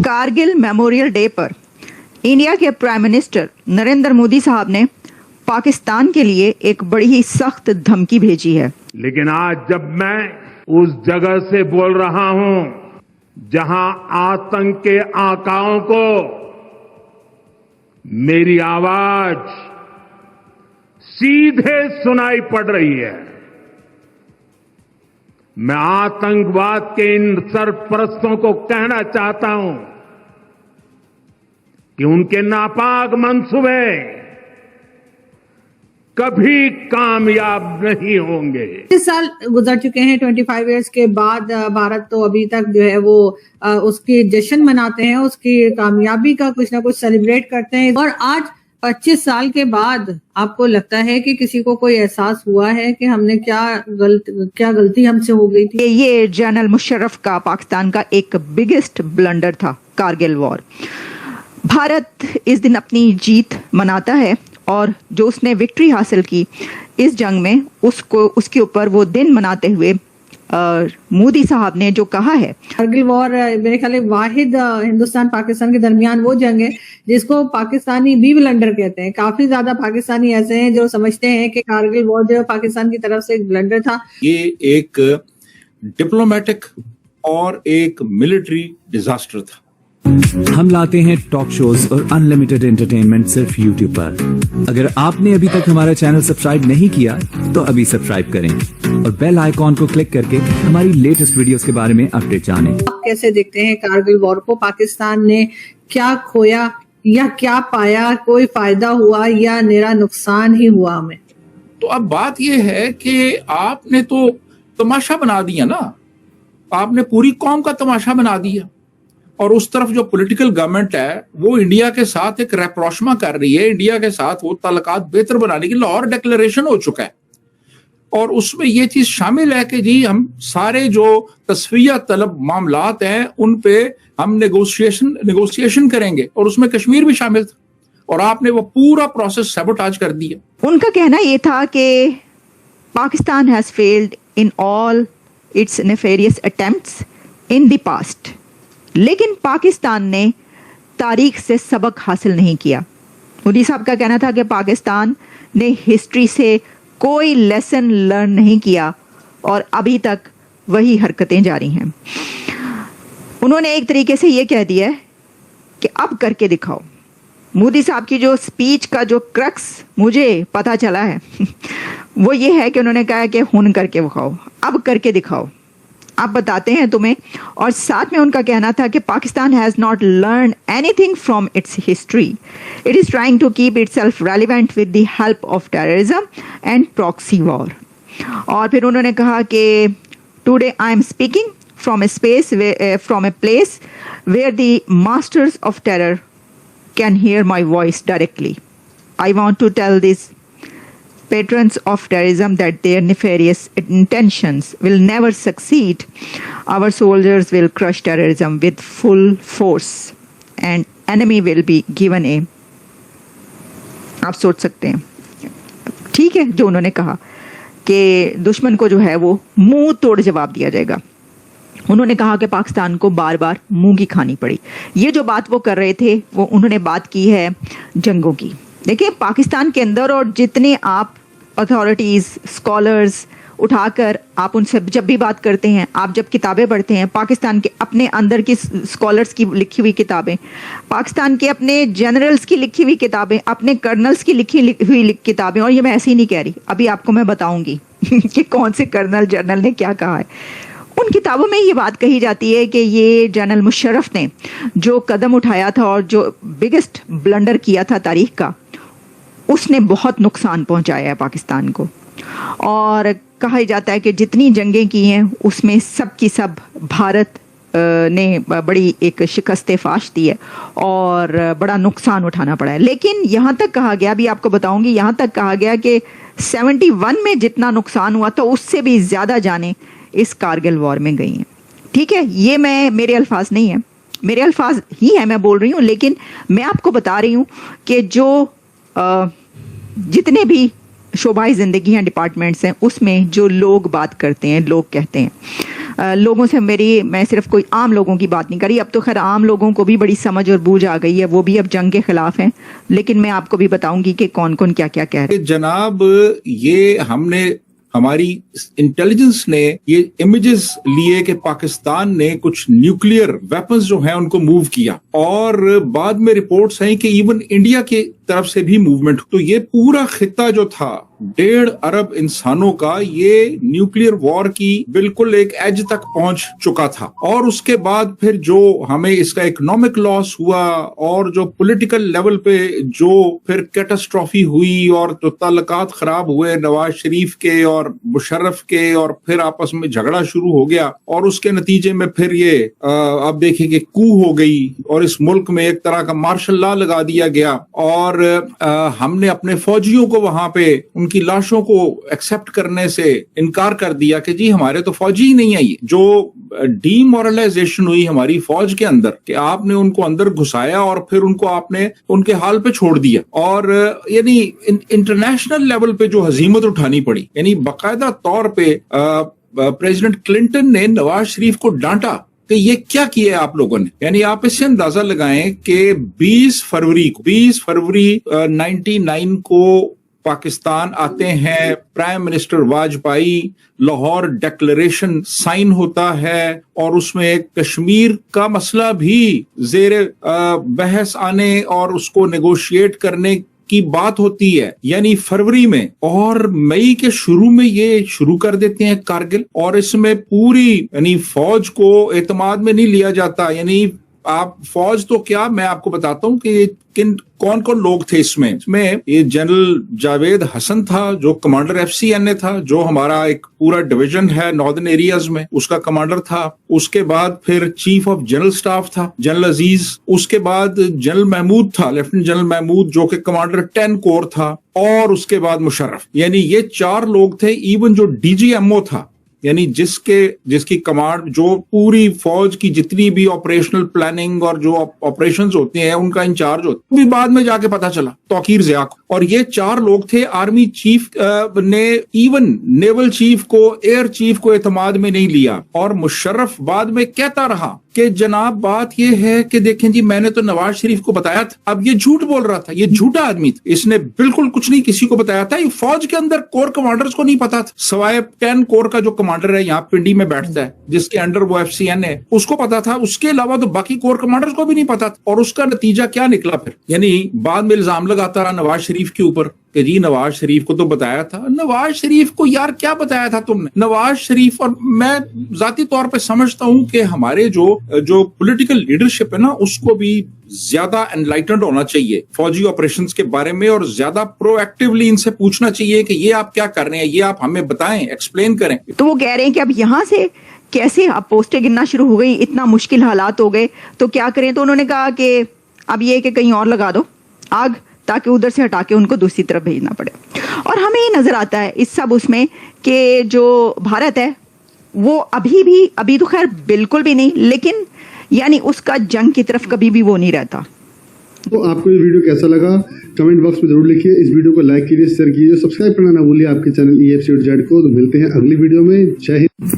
Kargil memorial day पर India के prime minister Narendra Modi साहब ने पाकिस्तान के लिए एक बड़ी ही सख्त धमकी भेजी है। लेकिन आज जब मैं उस जगह से बोल रहा हूं जहां आतंक के आकाओं को मेरी आवाज सीधे सुनाई पड़ रही है, मैं आतंकवाद के इन सरपरस्तों को कहना चाहता हूं कि उनके नापाक मंसूबे कभी कामयाब नहीं होंगे। 25 साल गुजर चुके हैं। 25 इयर्स के बाद भारत तो अभी तक जो है वो उसकी जश्न मनाते हैं, उसकी कामयाबी का कुछ ना कुछ सेलिब्रेट करते हैं। और आज 25 साल के बाद आपको लगता है कि किसी को कोई एहसास हुआ है कि हमने क्या गलती हमसे हो गई थी? ये जनरल मुशर्रफ का पाकिस्तान का एक बिगेस्ट ब्लंडर था, कारगिल वॉर। भारत इस दिन अपनी जीत मनाता है और जो उसने विक्ट्री हासिल की इस जंग में उसके ऊपर वो दिन मनाते हुए मोदी साहब ने जो कहा है, कारगिल वॉर मेरे ख्याल वाहिद हिंदुस्तान पाकिस्तान के दरमियान वो जंग है जिसको पाकिस्तानी बी ब्लंडर कहते हैं। काफी ज्यादा पाकिस्तानी ऐसे हैं जो समझते हैं कि कारगिल वॉर जो पाकिस्तान की तरफ से एक ब्लंडर था। ये एक डिप्लोमेटिक और एक मिलिट्री डिजास्टर था। हम लाते हैं टॉक शोज और अनलिमिटेड एंटरटेनमेंट सिर्फ YouTube पर। अगर आपने अभी तक हमारा चैनल सब्सक्राइब नहीं किया तो अभी सब्सक्राइब करें और बेल आइकॉन को क्लिक करके हमारी लेटेस्ट वीडियोस के बारे में अपडेट जानें। आप कैसे देखते हैं कारगिल वॉर को? पाकिस्तान ने क्या खोया या क्या पाया? कोई फायदा हुआ या निरा नुकसान ही हुआ हमें? तो अब बात यह है कि आपने तो तमाशा बना दिया ना, आपने पूरी कौम का तमाशा बना दिया। और उस तरफ जो पॉलिटिकल गवर्नमेंट है वो इंडिया के साथ एक रैप्रोशमा कर रही है, इंडिया के साथ वो ताल्लुकात बेहतर बनाने की लाहौर डिक्लेरेशन हो चुका है और उसमें ये चीज शामिल है कि जी हम सारे जो तस्फिया तलब मामलात हैं उन पे हम नेगोशिएशन करेंगे और उसमें कश्मीर भी शामिल था और आपने वो पूरा प्रोसेस सैबोटाज कर दिया। उनका कहना ये था कि Pakistan has failed in all it's nefarious attempts in the past, लेकिन पाकिस्तान ने तारीख से सबक हासिल नहीं किया। मोदी साहब का कहना था कि पाकिस्तान ने हिस्ट्री से कोई लेसन लर्न नहीं किया और अभी तक वही हरकतें जारी हैं। उन्होंने एक तरीके से ये कह दिया है कि अब करके दिखाओ। मोदी साहब की जो स्पीच का जो क्रक्स मुझे पता चला है वो ये है कि उन्होंने कहा कि हुन करके दिखाओ, अब करके दिखाओ, आप बताते हैं तुम्हें। और साथ में उनका कहना था कि Pakistan has not learn anything from its history, it is trying to keep itself relevant with the help of terrorism and proxy war. और फिर उन्होंने कहा कि today I am speaking from a place where the masters of terror can hear my voice directly. I want to tell this patrons of terrorism that their nefarious intentions will never succeed. Our soldiers will crush terrorism with full force and enemy will be given a, आप सोच सकते हैं ठीक है जो उन्होंने कहा कि दुश्मन को जो है वो मुंह तोड़ जवाब दिया जाएगा। उन्होंने कहा कि पाकिस्तान को बार बार मुंह की खानी पड़ी। ये जो बात वो कर रहे थे वो उन्होंने बात की है जंगों की। देखिए पाकिस्तान के अंदर और जितने आप अथॉरिटीज़ स्कॉलर्स उठाकर आप उनसे जब भी बात करते हैं, आप जब किताबें पढ़ते हैं, पाकिस्तान के अपने अंदर की स्कॉलर्स की लिखी हुई किताबें, पाकिस्तान के अपने जनरल्स की लिखी हुई किताबें, अपने कर्नल्स की लिखी हुई किताबें, और ये मैं ऐसे ही नहीं कह रही, अभी आपको मैं बताऊंगी कि कौन से कर्नल जनरल ने क्या कहा है। उन किताबों में ये बात कही जाती है कि ये जनरल मुशर्रफ ने जो कदम उठाया था और जो बिगेस्ट ब्लंडर किया था तारीख का, उसने बहुत नुकसान पहुंचाया है पाकिस्तान को। और कहा जाता है कि जितनी जंगें की हैं उसमें सब की सब भारत ने बड़ी एक शिकस्त फाश दी है और बड़ा नुकसान उठाना पड़ा है। लेकिन यहाँ तक कहा गया, अभी आपको बताऊंगी, यहाँ तक कहा गया कि 71 में जितना नुकसान हुआ था उससे भी ज़्यादा जानें इस कारगिल वॉर में गई हैं। ठीक है, ये मेरे अल्फाज नहीं है, मेरे अल्फाज ही है मैं बोल रही हूँ, लेकिन मैं आपको बता रही हूँ कि जो जितने भी शोबाई ज़िंदगी हैं, डिपार्टमेंट्स हैं, उसमें जो लोग बात करते हैं, लोग कहते हैं لوگوں سے میں صرف کوئی عام لوگوں کی بات نہیں کری, اب تو خیر عام لوگوں کو بھی بڑی سمجھ اور بوجھ آ گئی ہے, وہ بھی اب جنگ کے خلاف ہیں, لیکن میں آپ کو بھی بتاؤں گی کہ کون کون کیا کیا کہہ رہے ہیں. جناب یہ ہماری انٹیلیجنس نے یہ امیجز لیے کہ پاکستان نے کچھ نیوکلیئر ویپنز جو ہیں ان کو موو کیا, اور بعد میں رپورٹس ہیں کہ ایون انڈیا کی طرف سے بھی موومنٹ. تو یہ پورا خطہ جو تھا 1.5 ارب انسانوں کا, یہ نیوکلیئر وار کی بالکل ایک ایج تک پہنچ چکا تھا. اور اس کے بعد پھر جو ہمیں اس کا اکنامک لاس ہوا اور جو پولیٹیکل لیول پہ جو پھر کیٹاسٹرافی ہوئی اور جو تعلقات خراب ہوئے نواز شریف کے اور مشرف کے, اور پھر آپس میں جھگڑا شروع ہو گیا, اور اس کے نتیجے میں پھر یہ آپ دیکھیں کہ کو ہو گئی اور اس ملک میں ایک طرح کا مارشل لا لگا دیا گیا, اور ہم نے اپنے فوجیوں کو وہاں پہ ان کی لاشوں کو ایکسپٹ کرنے سے انکار کر دیا کہ جی ہمارے تو فوجی ہی نہیں آئی. جو ڈی مورلائزیشن ہوئی ہماری فوج کے اندر کہ آپ نے ان کو اندر گھسایا اور پھر ان کو آپ نے ان کے حال پہ چھوڑ دیا, اور یعنی انٹرنیشنل لیول پہ جو ہزیمت اٹھانی پڑی, یعنی باقاعدہ طور پہ پریزیڈنٹ کلنٹن نے نواز شریف کو ڈانٹا کہ یہ کیا کیا ہے آپ لوگوں نے. یعنی آپ اس سے اندازہ لگائیں کہ 20 فروری 99 کو پاکستان آتے ہیں, prime minister Vajpayee, Lahore declaration sign ہوتا ہے, اور اس میں کشمیر کا مسئلہ بھی زیر بحث آنے اور اس کو نیگوشیٹ کرنے کی بات ہوتی ہے, یعنی فروری میں. اور مئی کے شروع میں یہ شروع کر دیتے ہیں کارگل, اور اس میں پوری یعنی فوج کو اعتماد میں نہیں لیا جاتا. یعنی آپ فوج تو کیا, میں آپ کو بتاتا ہوں کہ کون کون لوگ تھے اس میں یہ جنرل جاوید حسن تھا جو کمانڈر FCNA تھا, جو ہمارا ایک پورا ڈویژن ہے ناردرن ایریاز میں, اس کا کمانڈر تھا. اس کے بعد پھر چیف آف جنرل سٹاف تھا جنرل عزیز. اس کے بعد جنرل محمود تھا, لیفٹیننٹ جنرل محمود, جو کہ کمانڈر 10 کور تھا. اور اس کے بعد مشرف. یعنی یہ 4 لوگ تھے. ایون جو DGMO تھا, یعنی جس کی کمانڈ جو پوری فوج کی جتنی بھی آپریشنل پلاننگ اور جو آپریشنز ہوتے ہیں ان کا انچارج ہوتا ہے, بھی بعد میں جا کے پتا چلا توقیر ضیاء کو. اور یہ 4 لوگ تھے. آرمی چیف نے ایون نیول چیف کو, ایئر چیف کو اعتماد میں نہیں لیا, اور مشرف بعد میں کہتا رہا کہ جناب بات یہ ہے کہ دیکھیں جی میں نے تو نواز شریف کو بتایا تھا. اب یہ جھوٹ بول رہا تھا, یہ جھوٹا آدمی تھا, اس نے بالکل کچھ نہیں کسی کو بتایا تھا. یہ فوج کے اندر کور کمانڈرز کو نہیں پتا تھا, سوائے 10 کور کا جو کمانڈر ہے یہاں پنڈی میں بیٹھتا ہے جس کے انڈر وہ FCN ہے, اس کو پتا تھا. اس کے علاوہ تو باقی کور کمانڈرز کو بھی نہیں پتا تھا. اور اس کا نتیجہ کیا نکلا پھر, یعنی بعد میں الزام لگاتا رہا نواز شریف کے اوپر کہ جی نواز شریف کو تو بتایا تھا. نواز شریف کو یار کیا بتایا تھا تم نے؟ نواز شریف, اور میں ذاتی طور پہ سمجھتا ہوں کہ ہمارے جو پولیٹیکل لیڈرشپ ہے نا, اس کو بھی زیادہ انلائٹنڈ ہونا چاہیے فوجی آپریشنز کے بارے میں, اور زیادہ پرو ایکٹیولی ان سے پوچھنا چاہیے کہ یہ آپ کیا کر رہے ہیں, یہ آپ ہمیں بتائیں, ایکسپلین کریں. تو وہ کہہ رہے ہیں کہ اب یہاں سے کیسے اب پوسٹیں گرنا شروع ہو گئی, اتنا مشکل حالات ہو گئے, تو کیا کریں. تو انہوں نے کہا کہ اب یہ کہ کہیں اور لگا دو آگ, تاکہ ادھر سے ہٹا کے ان کو دوسری طرف بھیجنا پڑے. اور ہمیں یہ نظر آتا ہے اس سب اس میں کہ جو بھارت ہے وہ ابھی تو خیر بالکل بھی نہیں, لیکن یعنی اس کا جنگ کی طرف کبھی بھی وہ نہیں رہتا. تو آپ کو یہ ویڈیو کیسا لگا کمنٹ باکس میں ضرور لکھیے. اس ویڈیو کو لائک کیجیے, شیئر کیجیے, سبسکرائب کرنا نہ بھولیے آپ کے چینل EFC.Z کو. تو ملتے ہیں اگلی ویڈیو میں. جے ہند.